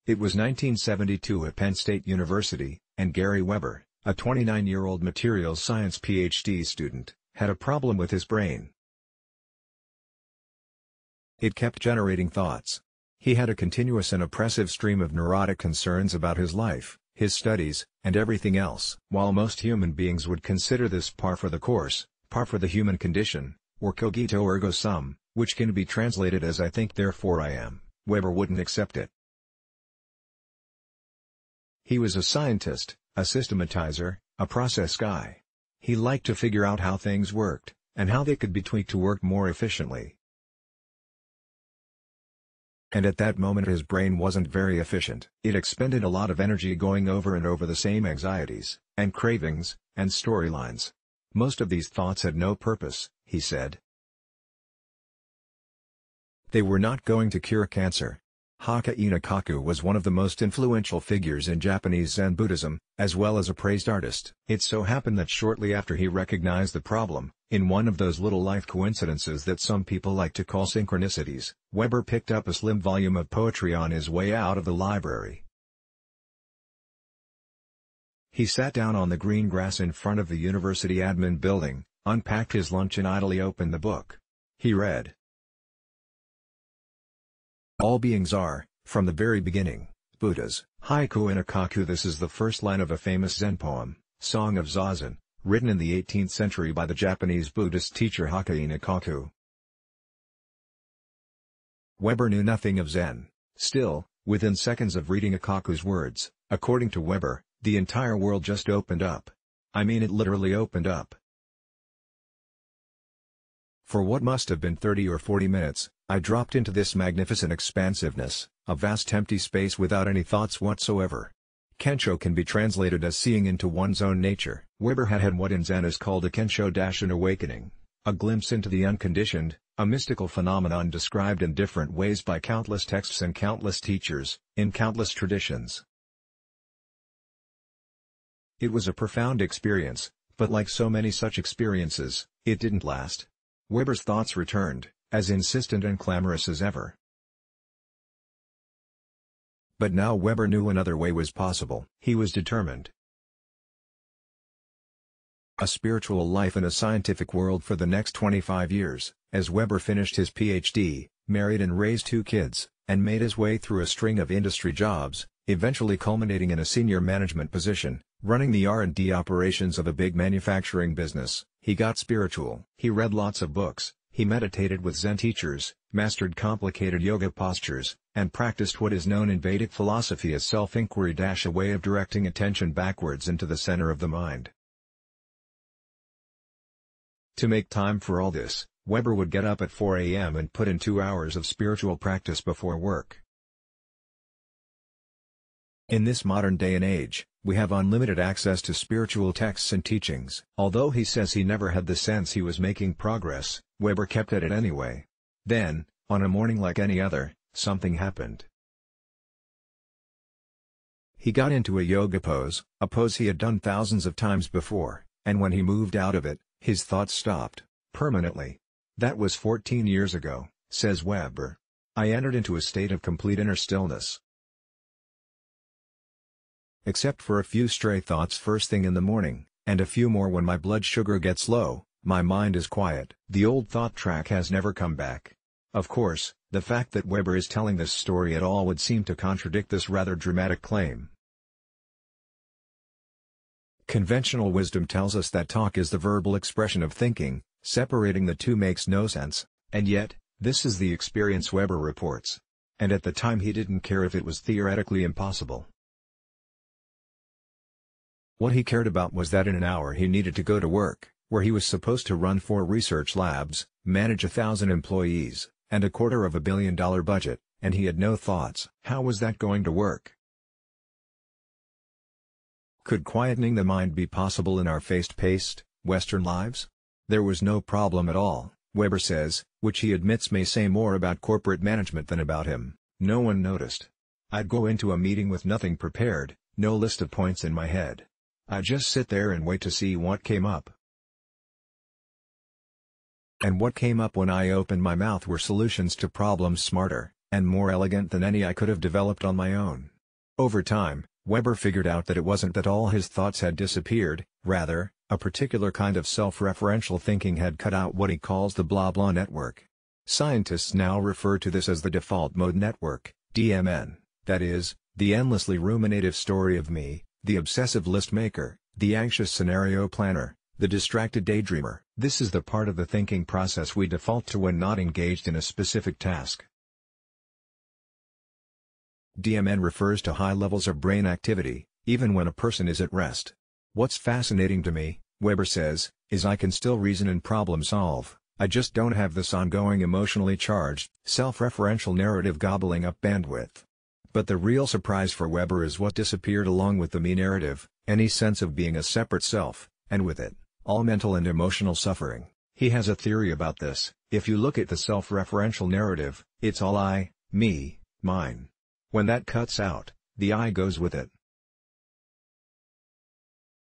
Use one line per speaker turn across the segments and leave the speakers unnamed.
It was 1972 at Penn State University, and Gary Weber, a 29-year-old materials science PhD student, had a problem with his brain. It kept generating thoughts. He had a continuous and oppressive stream of neurotic concerns about his life, his studies, and everything else. While most human beings would consider this par for the course, par for the human condition, or cogito ergo sum, which can be translated as I think therefore I am, Weber wouldn't accept it. He was a scientist, a systematizer, a process guy. He liked to figure out how things worked, and how they could be tweaked to work more efficiently. And at that moment his brain wasn't very efficient. It expended a lot of energy going over and over the same anxieties, and cravings, and storylines. Most of these thoughts had no purpose, he said. They were not going to cure cancer. Hakuin Ikaku was one of the most influential figures in Japanese Zen Buddhism, as well as a praised artist. It so happened that shortly after he recognized the problem, in one of those little life coincidences that some people like to call synchronicities, Weber picked up a slim volume of poetry on his way out of the library. He sat down on the green grass in front of the university admin building, unpacked his lunch and idly opened the book. He read, "All beings are, from the very beginning, Buddhas." Haiku in Ikaku. This is the first line of a famous Zen poem, Song of Zazen, written in the 18th century by the Japanese Buddhist teacher Hakuin Ikaku. Weber knew nothing of Zen. Still, within seconds of reading Ikaku's words, according to Weber, the entire world just opened up. I mean, it literally opened up. For what must have been 30 or 40 minutes, I dropped into this magnificent expansiveness, a vast empty space without any thoughts whatsoever. Kensho can be translated as seeing into one's own nature. Weber had had what in Zen is called a kensho, an awakening, a glimpse into the unconditioned, a mystical phenomenon described in different ways by countless texts and countless teachers, in countless traditions. It was a profound experience, but like so many such experiences, it didn't last. Weber's thoughts returned, as insistent and clamorous as ever. But now Weber knew another way was possible. He was determined. A spiritual life in a scientific world for the next 25 years, as Weber finished his PhD, married and raised 2 kids, and made his way through a string of industry jobs, eventually culminating in a senior management position, running the R&D operations of a big manufacturing business. He got spiritual. He read lots of books, he meditated with Zen teachers, mastered complicated yoga postures, and practiced what is known in Vedic philosophy as self-inquiry, a way of directing attention backwards into the center of the mind. To make time for all this, Weber would get up at 4 a.m. and put in 2 hours of spiritual practice before work. In this modern day and age, we have unlimited access to spiritual texts and teachings. Although he says he never had the sense he was making progress, Weber kept at it anyway. Then, on a morning like any other, something happened. He got into a yoga pose, a pose he had done thousands of times before, and when he moved out of it, his thoughts stopped, permanently. That was 14 years ago, says Weber. I entered into a state of complete inner stillness. Except for a few stray thoughts first thing in the morning, and a few more when my blood sugar gets low, my mind is quiet. The old thought track has never come back. Of course, the fact that Weber is telling this story at all would seem to contradict this rather dramatic claim. Conventional wisdom tells us that talk is the verbal expression of thinking, separating the two makes no sense, and yet, this is the experience Weber reports. And at the time he didn't care if it was theoretically impossible. What he cared about was that in an hour he needed to go to work, where he was supposed to run 4 research labs, manage 1,000 employees, and a $250 million budget, and he had no thoughts. How was that going to work? Could quietening the mind be possible in our fast-paced, Western lives? There was no problem at all, Weber says, which he admits may say more about corporate management than about him. No one noticed. I'd go into a meeting with nothing prepared, no list of points in my head. I'd just sit there and wait to see what came up. And what came up when I opened my mouth were solutions to problems smarter, and more elegant than any I could have developed on my own. Over time, Weber figured out that it wasn't that all his thoughts had disappeared, rather, a particular kind of self-referential thinking had cut out what he calls the blah-blah network. Scientists now refer to this as the default mode network, DMN, that is, the endlessly ruminative story of me, the obsessive list maker, the anxious scenario planner, the distracted daydreamer. This is the part of the thinking process we default to when not engaged in a specific task. DMN refers to high levels of brain activity, even when a person is at rest. What's fascinating to me, Weber says, is I can still reason and problem solve, I just don't have this ongoing emotionally charged, self-referential narrative gobbling up bandwidth. But the real surprise for Weber is what disappeared along with the me narrative, any sense of being a separate self, and with it, all mental and emotional suffering. He has a theory about this. If you look at the self-referential narrative, it's all I, me, mine. When that cuts out, the I goes with it.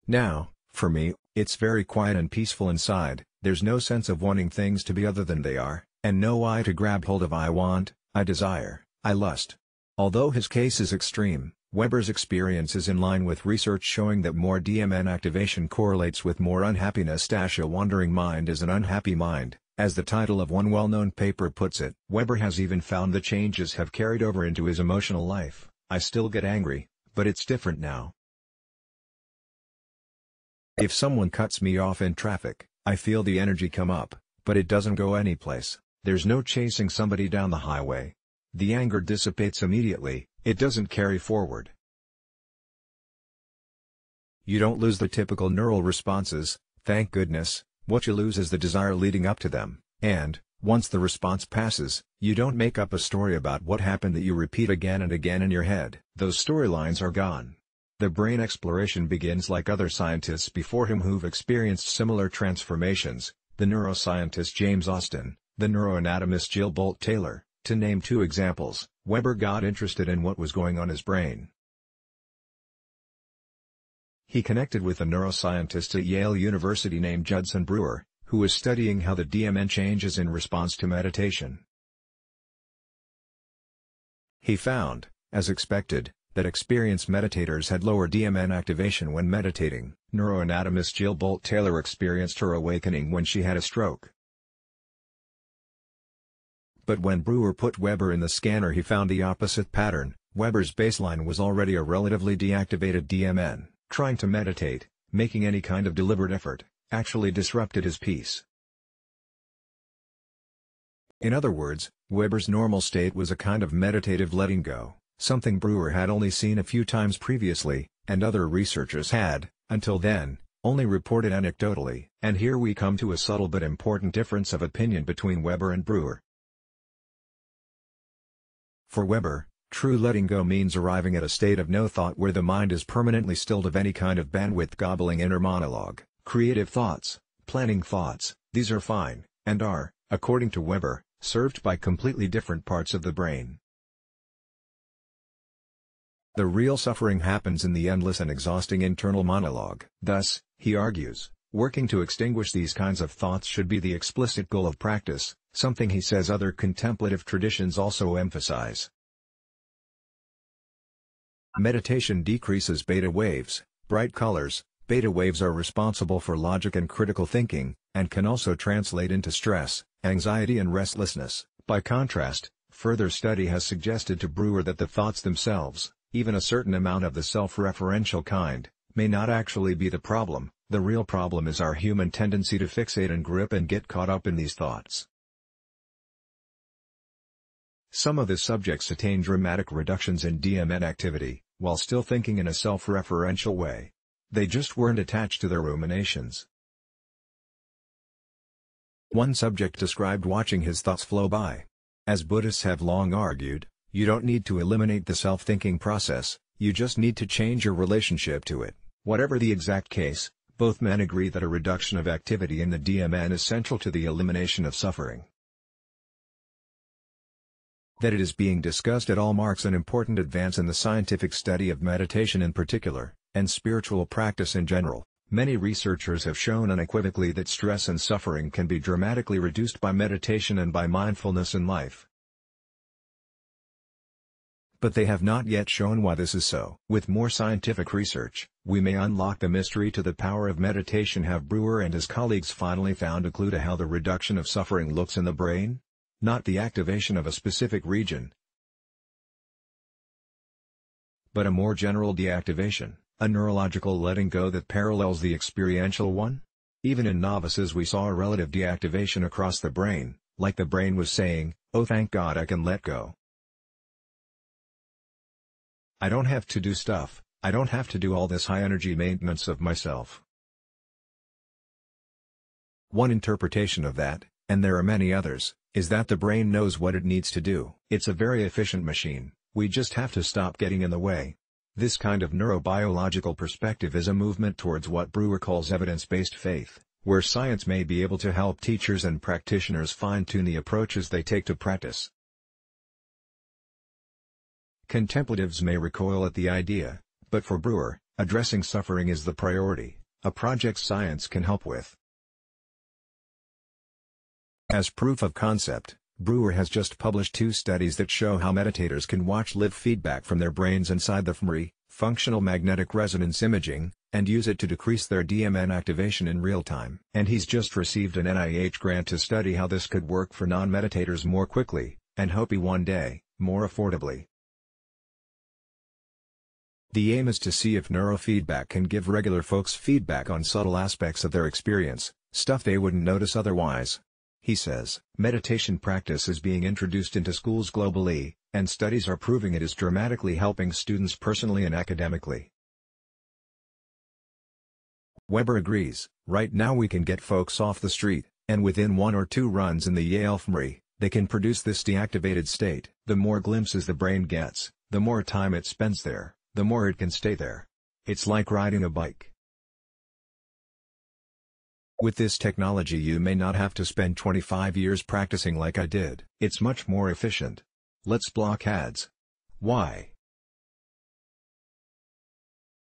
Now, for me, it's very quiet and peaceful inside. There's no sense of wanting things to be other than they are, and no I to grab hold of. I want, I desire, I lust. Although his case is extreme, Weber's experience is in line with research showing that more DMN activation correlates with more unhappiness. A wandering mind is an unhappy mind, as the title of one well-known paper puts it. Weber has even found the changes have carried over into his emotional life. I still get angry, but it's different now. If someone cuts me off in traffic, I feel the energy come up, but it doesn't go anyplace. There's no chasing somebody down the highway. The anger dissipates immediately, it doesn't carry forward. You don't lose the typical neural responses, thank goodness. What you lose is the desire leading up to them, and, once the response passes, you don't make up a story about what happened that you repeat again and again in your head. Those storylines are gone. The brain exploration begins like other scientists before him who've experienced similar transformations, the neuroscientist James Austin, the neuroanatomist Jill Bolt Taylor, to name two examples. Weber got interested in what was going on in his brain. He connected with a neuroscientist at Yale University named Judson Brewer, who was studying how the DMN changes in response to meditation. He found, as expected, that experienced meditators had lower DMN activation when meditating. Neuroanatomist Jill Bolt Taylor experienced her awakening when she had a stroke. But when Brewer put Weber in the scanner, he found the opposite pattern. Weber's baseline was already a relatively deactivated DMN. Trying to meditate, making any kind of deliberate effort, actually disrupted his peace. In other words, Weber's normal state was a kind of meditative letting go, something Brewer had only seen a few times previously, and other researchers had, until then, only reported anecdotally. And here we come to a subtle but important difference of opinion between Weber and Brewer. For Weber, true letting go means arriving at a state of no thought where the mind is permanently stilled of any kind of bandwidth gobbling inner monologue. Creative thoughts, planning thoughts, these are fine, and are, according to Weber, served by completely different parts of the brain. The real suffering happens in the endless and exhausting internal monologue. Thus, he argues, working to extinguish these kinds of thoughts should be the explicit goal of practice, something he says other contemplative traditions also emphasize. Meditation decreases beta waves, bright colors. Beta waves are responsible for logic and critical thinking, and can also translate into stress, anxiety and restlessness. By contrast, further study has suggested to Brewer that the thoughts themselves, even a certain amount of the self-referential kind, may not actually be the problem. The real problem is our human tendency to fixate and grip and get caught up in these thoughts. Some of the subjects attain dramatic reductions in DMN activity, while still thinking in a self-referential way. They just weren't attached to their ruminations. One subject described watching his thoughts flow by. As Buddhists have long argued, you don't need to eliminate the self-thinking process, you just need to change your relationship to it. Whatever the exact case, both men agree that a reduction of activity in the DMN is central to the elimination of suffering. That it is being discussed at all marks an important advance in the scientific study of meditation in particular, and spiritual practice in general. Many researchers have shown unequivocally that stress and suffering can be dramatically reduced by meditation and by mindfulness in life. but they have not yet shown why this is so. With more scientific research, we may unlock the mystery to the power of meditation. Have Brewer and his colleagues finally found a clue to how the reduction of suffering looks in the brain? Not the activation of a specific region, but a more general deactivation, a neurological letting go that parallels the experiential one? Even in novices we saw a relative deactivation across the brain, like the brain was saying, "Oh, thank God I can let go. I don't have to do stuff, I don't have to do all this high-energy maintenance of myself." One interpretation of that, and there are many others, is that the brain knows what it needs to do. It's a very efficient machine, we just have to stop getting in the way. This kind of neurobiological perspective is a movement towards what Brewer calls evidence-based faith, where science may be able to help teachers and practitioners fine-tune the approaches they take to practice. Contemplatives may recoil at the idea, but for Brewer, addressing suffering is the priority, a project science can help with. As proof of concept, Brewer has just published 2 studies that show how meditators can watch live feedback from their brains inside the fMRI, functional magnetic resonance imaging, and use it to decrease their DMN activation in real time. And he's just received an NIH grant to study how this could work for non-meditators more quickly, and hopefully one day, more affordably. The aim is to see if neurofeedback can give regular folks feedback on subtle aspects of their experience, stuff they wouldn't notice otherwise. He says, meditation practice is being introduced into schools globally, and studies are proving it is dramatically helping students personally and academically. Weber agrees, right now we can get folks off the street, and within 1 or 2 runs in the Yale fMRI, they can produce this deactivated state. The more glimpses the brain gets, the more time it spends there, the more it can stay there. It's like riding a bike. With this technology you may not have to spend 25 years practicing like I did. It's much more efficient. Let's block ads. Why?